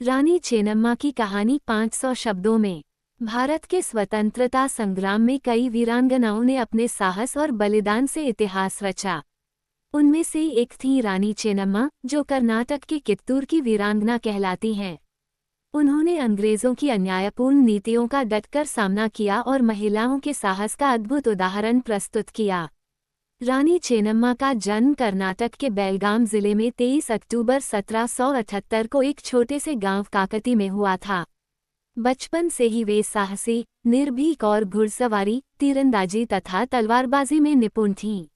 रानी चेन्नम्मा की कहानी 500 शब्दों में। भारत के स्वतंत्रता संग्राम में कई वीरांगनाओं ने अपने साहस और बलिदान से इतिहास रचा। उनमें से एक थी रानी चेन्नम्मा, जो कर्नाटक के कित्तूर की वीरांगना कहलाती हैं। उन्होंने अंग्रेजों की अन्यायपूर्ण नीतियों का डटकर सामना किया और महिलाओं के साहस का अद्भुत उदाहरण प्रस्तुत किया। रानी चेन्नम्मा का जन्म कर्नाटक के बेलगाम जिले में 23 अक्टूबर 1778 को एक छोटे से गांव काकती में हुआ था। बचपन से ही वे साहसी, निर्भीक और घुड़सवारी, तीरंदाजी तथा तलवारबाजी में निपुण थीं।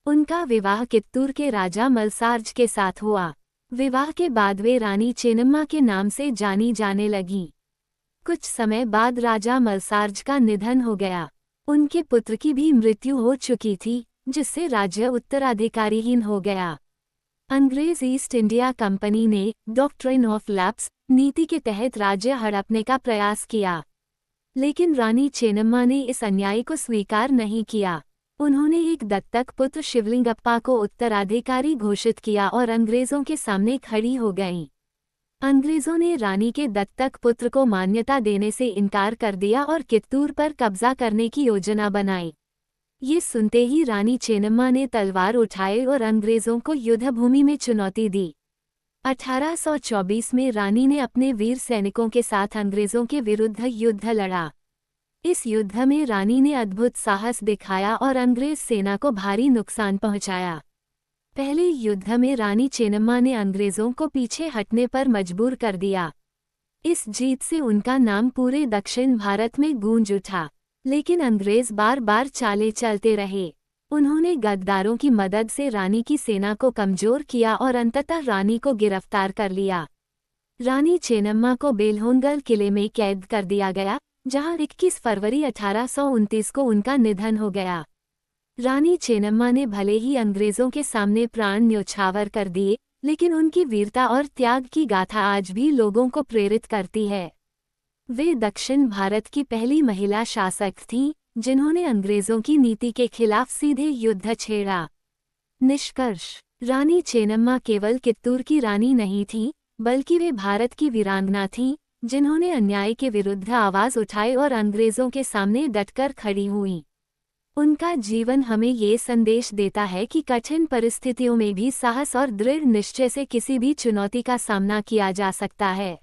उनका विवाह कित्तूर के राजा मलसार्ज के साथ हुआ। विवाह के बाद वे रानी चेन्नम्मा के नाम से जानी जाने लगीं। कुछ समय बाद राजा मलसार्ज का निधन हो गया। उनके पुत्र की भी मृत्यु हो चुकी थी, जिससे राज्य उत्तराधिकारीहीन हो गया। अंग्रेज ईस्ट इंडिया कंपनी ने डॉक्ट्रिन ऑफ लैप्स नीति के तहत राज्य हड़पने का प्रयास किया, लेकिन रानी चेन्नम्मा ने इस अन्याय को स्वीकार नहीं किया। उन्होंने एक दत्तक पुत्र शिवलिंगप्पा को उत्तराधिकारी घोषित किया और अंग्रेजों के सामने खड़ी हो गईं। अंग्रेजों ने रानी के दत्तक पुत्र को मान्यता देने से इनकार कर दिया और कित्तूर पर कब्जा करने की योजना बनाई। ये सुनते ही रानी चेन्नम्मा ने तलवार उठाए और अंग्रेजों को युद्धभूमि में चुनौती दी। 1824 में रानी ने अपने वीर सैनिकों के साथ अंग्रेजों के विरुद्ध युद्ध लड़ा। इस युद्ध में रानी ने अद्भुत साहस दिखाया और अंग्रेज सेना को भारी नुकसान पहुंचाया। पहले युद्ध में रानी चेन्नम्मा ने अंग्रेजों को पीछे हटने पर मजबूर कर दिया। इस जीत से उनका नाम पूरे दक्षिण भारत में गूंज उठा, लेकिन अंग्रेज बार बार चाले चलते रहे। उन्होंने गद्दारों की मदद से रानी की सेना को कमजोर किया और अंततः रानी को गिरफ्तार कर लिया। रानी चेन्नम्मा को बेलहोनगल किले में कैद कर दिया गया, जहां 21 फरवरी 1829 को उनका निधन हो गया। रानी चेन्नम्मा ने भले ही अंग्रेजों के सामने प्राण न्यौछावर कर दिए, लेकिन उनकी वीरता और त्याग की गाथा आज भी लोगों को प्रेरित करती है। वे दक्षिण भारत की पहली महिला शासक थीं, जिन्होंने अंग्रेजों की नीति के खिलाफ सीधे युद्ध छेड़ा। निष्कर्ष: रानी चेन्नम्मा केवल कित्तूर की रानी नहीं थीं, बल्कि वे भारत की वीरांगना थीं, जिन्होंने अन्याय के विरुद्ध आवाज उठाई और अंग्रेजों के सामने डटकर खड़ी हुईं। उनका जीवन हमें ये संदेश देता है कि कठिन परिस्थितियों में भी साहस और दृढ़ निश्चय से किसी भी चुनौती का सामना किया जा सकता है।